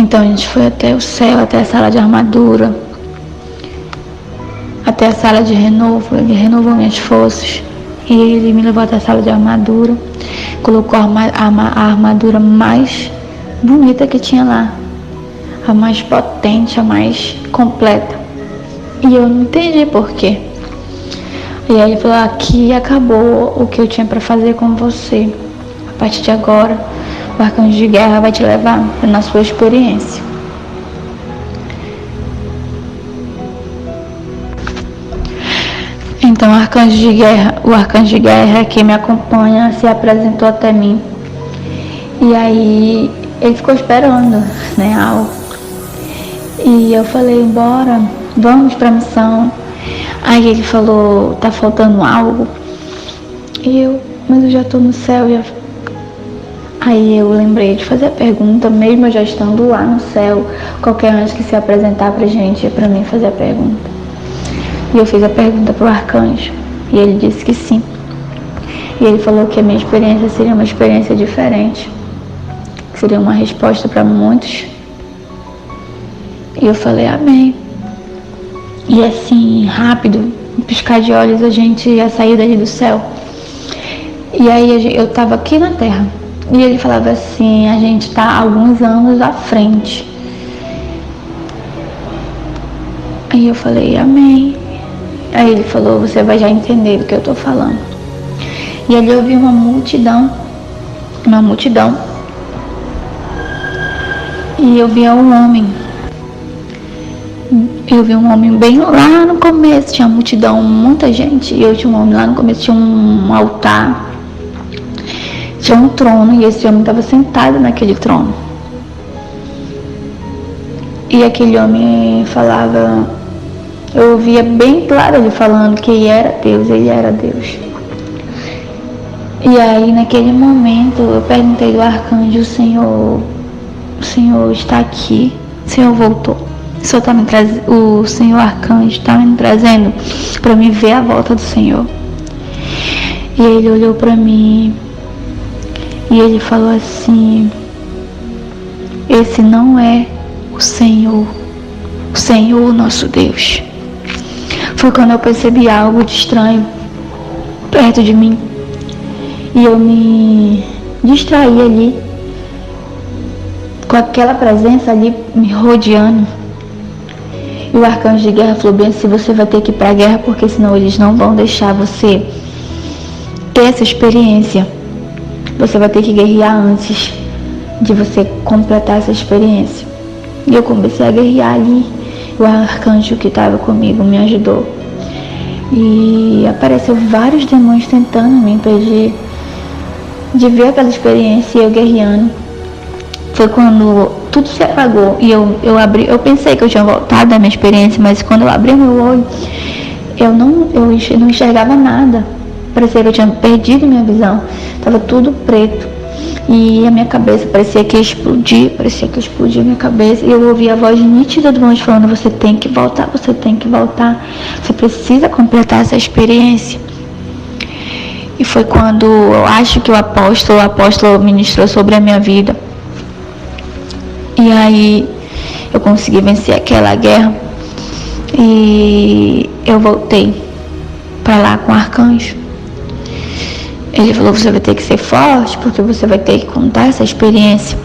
Então a gente foi até o céu, até a sala de armadura, até a sala de renovo. Ele renovou minhas forças e ele me levou até a sala de armadura, colocou a armadura mais bonita que tinha lá, a mais potente, a mais completa. E eu não entendi por quê. E aí ele falou: aqui acabou o que eu tinha para fazer com você. A partir de agora, o arcanjo de guerra vai te levar na sua experiência. Então o arcanjo de guerra que me acompanha se apresentou até mim. E aí ele ficou esperando, né, algo. E eu falei: bora, vamos pra missão. Aí ele falou: tá faltando algo. Mas eu já tô no céu. Aí eu lembrei de fazer a pergunta, mesmo eu já estando lá no céu. Qualquer anjo que se apresentar pra gente, é pra mim fazer a pergunta. E eu fiz a pergunta pro arcanjo, e ele disse que sim. E ele falou que a minha experiência seria uma experiência diferente, que seria uma resposta para muitos. E eu falei: amém. E assim, rápido, um piscar de olhos, a gente ia sair dali do céu. E aí eu estava aqui na Terra. E ele falava assim: a gente está alguns anos à frente. Aí eu falei: amém. Aí ele falou: você vai já entender do que eu estou falando. E ali eu vi uma multidão. E eu vi um homem. Eu vi um homem bem lá no começo, tinha multidão, muita gente. E eu tinha um homem lá no começo, tinha um altar, tinha um trono, e esse homem estava sentado naquele trono. E aquele homem falava, eu ouvia bem claro ele falando que ele era Deus. E aí naquele momento eu perguntei do arcanjo: o Senhor está aqui? O Senhor voltou? O Senhor arcanjo está me trazendo para me ver a volta do Senhor. E ele olhou para mim e ele falou assim: esse não é o Senhor nosso Deus. Foi quando eu percebi algo de estranho perto de mim. E eu me distraí ali, com aquela presença ali me rodeando. E o arcanjo de guerra falou bem assim: você vai ter que ir para a guerra, porque senão eles não vão deixar você ter essa experiência. Você vai ter que guerrear antes de você completar essa experiência. E eu comecei a guerrear ali. O arcanjo que estava comigo me ajudou. E apareceu vários demônios tentando me impedir de ver aquela experiência, e eu guerreando. Foi quando tudo se apagou e eu pensei que eu tinha voltado da minha experiência, mas quando eu abri meu olho, eu não enxergava nada. Parecia que eu tinha perdido minha visão. Estava tudo preto. E a minha cabeça parecia que ia explodir minha cabeça. E eu ouvi a voz nítida do anjo falando: você tem que voltar, você precisa completar essa experiência. E foi quando eu acho que o apóstolo ministrou sobre a minha vida. E aí eu consegui vencer aquela guerra. E eu voltei para lá com o arcanjo. Ele falou: você vai ter que ser forte, porque você vai ter que contar essa experiência,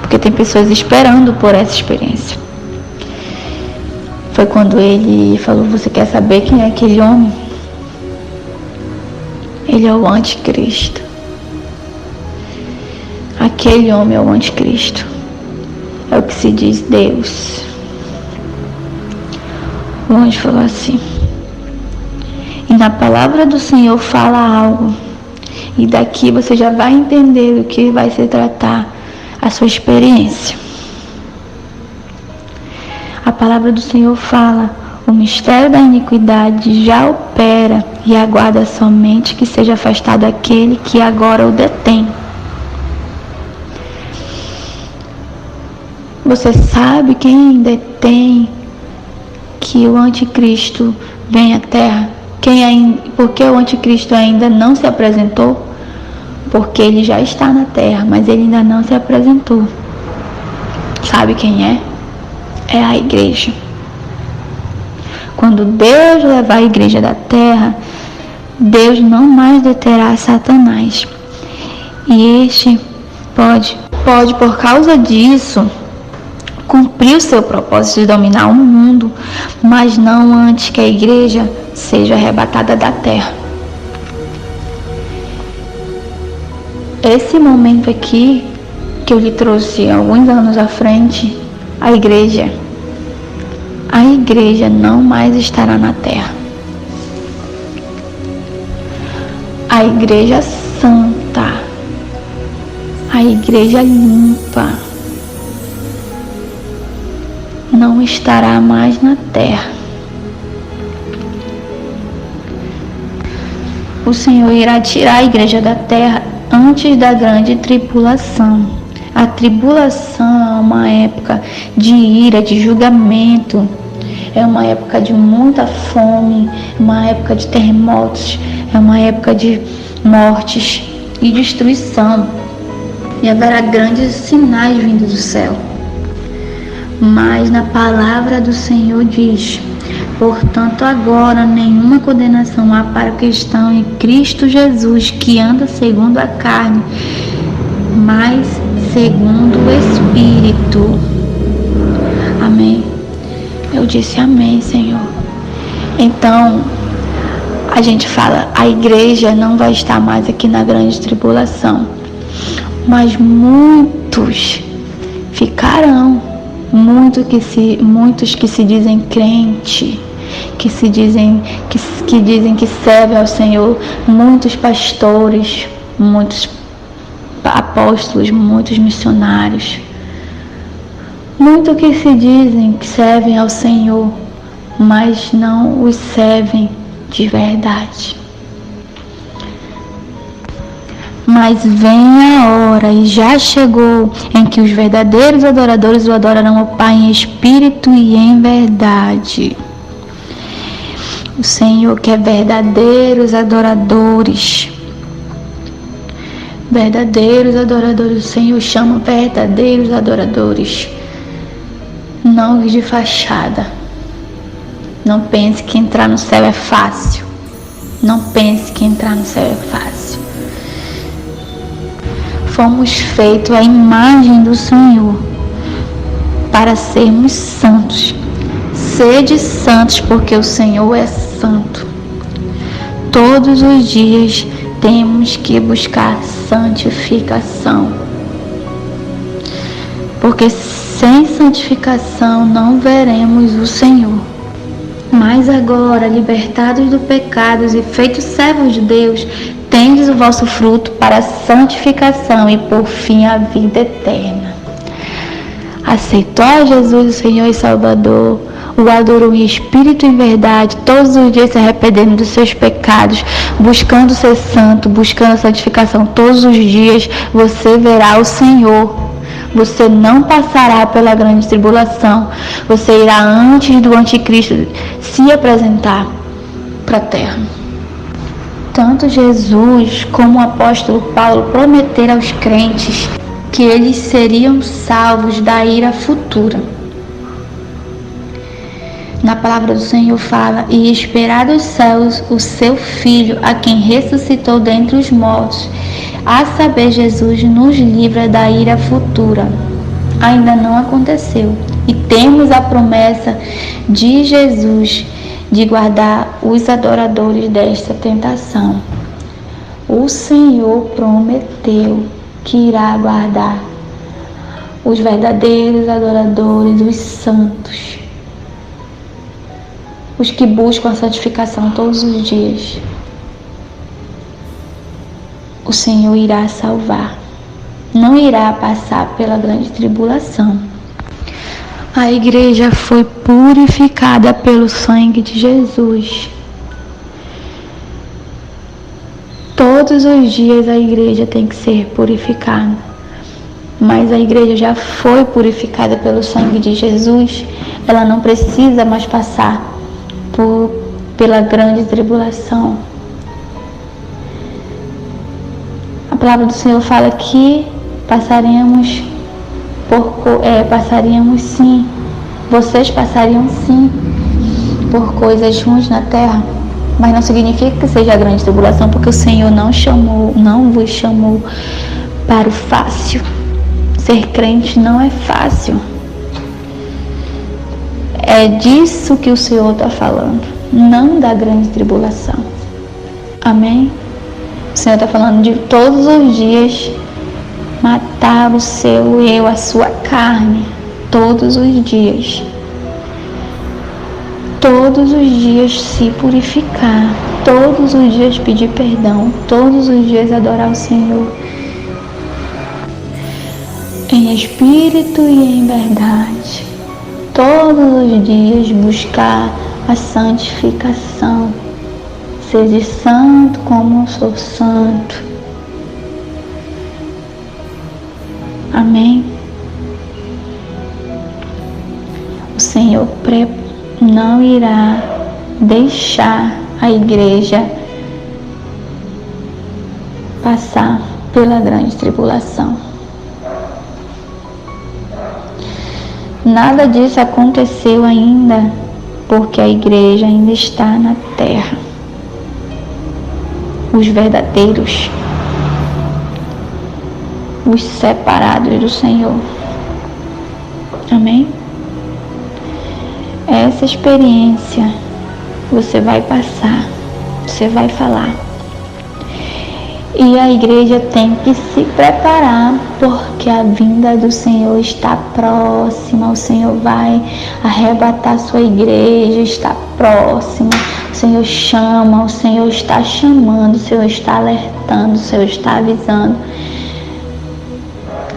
porque tem pessoas esperando por essa experiência. Foi quando ele falou: você quer saber quem é aquele homem? Ele é o anticristo. Aquele homem é o anticristo. É o que se diz Deus. O anjo falou assim: e na palavra do Senhor fala algo, e daqui você já vai entender do que vai se tratar a sua experiência. A palavra do Senhor fala: o mistério da iniquidade já opera, e aguarda somente que seja afastado aquele que agora o detém. Você sabe quem detém que o anticristo vem à Terra? Por que o anticristo ainda não se apresentou? Porque ele já está na Terra, mas ele ainda não se apresentou. Sabe quem é? É a igreja. Quando Deus levar a igreja da terra, Deus não mais deterá Satanás. E este pode por causa disso, cumprir o seu propósito de dominar o mundo, mas não antes que a igreja seja arrebatada da terra. Esse momento aqui, que eu lhe trouxe alguns anos à frente, a igreja não mais estará na terra. A igreja santa, a igreja limpa, não estará mais na terra. O Senhor irá tirar a igreja da terra antes da grande tribulação. A tribulação é uma época de ira, de julgamento, é uma época de muita fome, uma época de terremotos, é uma época de mortes e destruição. E haverá grandes sinais vindos do céu. Mas na palavra do Senhor diz: portanto, agora nenhuma condenação há para o cristão em Cristo Jesus, que anda segundo a carne, mas segundo o Espírito. Amém. Eu disse amém, Senhor. Então, a gente fala, a igreja não vai estar mais aqui na grande tribulação, mas muitos ficarão. Muitos que se dizem crente, que dizem que servem ao Senhor, muitos pastores, muitos apóstolos, muitos missionários, muitos que se dizem que servem ao Senhor, mas não os servem de verdade. Mas vem a hora, e já chegou, em que os verdadeiros adoradores o adorarão ao Pai em espírito e em verdade. O Senhor quer verdadeiros adoradores. Verdadeiros adoradores. O Senhor chama verdadeiros adoradores. Não os de fachada. Não pense que entrar no céu é fácil. Não pense que entrar no céu é fácil. Fomos feitos à imagem do Senhor para sermos santos. Sede santos, porque o Senhor é santo. Todos os dias temos que buscar santificação, porque sem santificação não veremos o Senhor. Mas agora, libertados do pecado e feitos servos de Deus, tendes o vosso fruto para a santificação e por fim a vida eterna. Aceitou a Jesus, o Senhor e Salvador, o adorou em espírito e em verdade, todos os dias se arrependendo dos seus pecados, buscando ser santo, buscando a santificação todos os dias, você verá o Senhor. Você não passará pela grande tribulação. Você irá antes do anticristo se apresentar para a terra. Tanto Jesus como o apóstolo Paulo prometeram aos crentes que eles seriam salvos da ira futura. Na palavra do Senhor fala: e esperar dos céus o seu Filho, a quem ressuscitou dentre os mortos, a saber, Jesus nos livra da ira futura. Ainda não aconteceu. E temos a promessa de Jesus de guardar os adoradores desta tentação. O Senhor prometeu que irá guardar os verdadeiros adoradores, os santos, os que buscam a santificação todos os dias. O Senhor irá salvar, não irá passar pela grande tribulação. A igreja foi purificada pelo sangue de Jesus. Todos os dias a igreja tem que ser purificada. Mas a igreja já foi purificada pelo sangue de Jesus. Ela não precisa mais passar pela grande tribulação. A palavra do Senhor fala que passaremos passaríamos sim, vocês passariam sim por coisas ruins na terra, mas não significa que seja a grande tribulação, porque o Senhor não vos chamou para o fácil. Ser crente não é fácil. É disso que o Senhor está falando, não da grande tribulação. Amém? O Senhor está falando de todos os dias matar o seu eu, a sua carne, todos os dias. Todos os dias se purificar, todos os dias pedir perdão, todos os dias adorar o Senhor em espírito e em verdade. Todos os dias buscar a santificação. Seja santo como eu sou santo. Amém? O Senhor não irá deixar a igreja passar pela grande tribulação. Nada disso aconteceu ainda, porque a igreja ainda está na terra. Os verdadeiros, os separados do Senhor. Amém? Essa experiência você vai passar, você vai falar. E a igreja tem que se preparar, porque a vinda do Senhor está próxima. O Senhor vai arrebatar sua igreja, está próxima. O Senhor chama, o Senhor está chamando, o Senhor está alertando, o Senhor está avisando.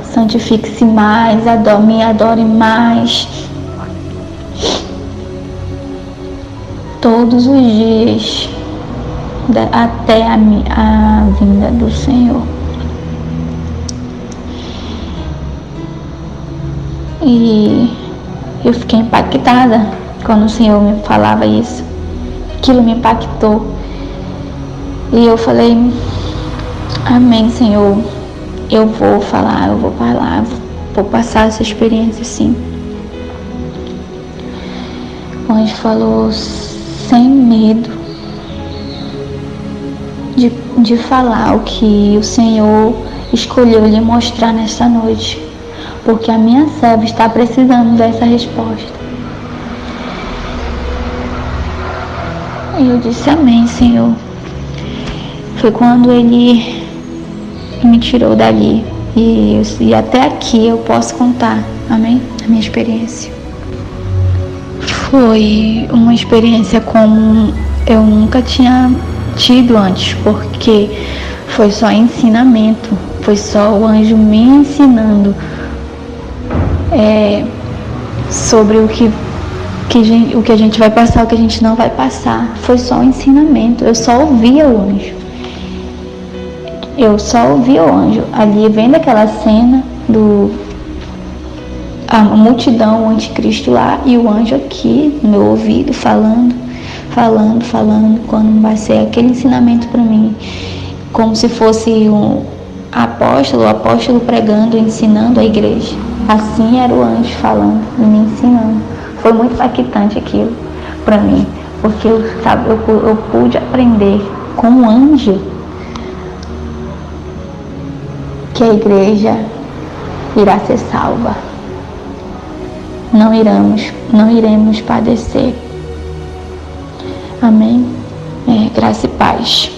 Santifique-se mais, me adore mais. Todos os dias, até a vinda do Senhor. E eu fiquei impactada quando o Senhor me falava isso. Aquilo me impactou. E eu falei, amém, Senhor. Eu vou falar, vou passar essa experiência sim. O anjo falou sem medo de falar o que o Senhor escolheu lhe mostrar nesta noite, porque a minha serva está precisando dessa resposta. E eu disse, amém, Senhor. Foi quando Ele me tirou dali, e até aqui eu posso contar, amém, a minha experiência. Foi uma experiência como eu nunca tinha tido antes, porque foi só ensinamento, foi só o anjo me ensinando sobre o que a gente vai passar, o que a gente não vai passar. Foi só um ensinamento, eu só ouvia o anjo. Ali, vendo aquela cena a multidão, o anticristo lá e o anjo aqui no meu ouvido falando, quando vai ser aquele ensinamento para mim, como se fosse um apóstolo pregando, ensinando a igreja. Assim era o anjo falando e me ensinando. Foi muito impactante aquilo para mim, porque eu pude aprender com o anjo que a igreja irá ser salva. Não iremos padecer. Amém? Graça e paz.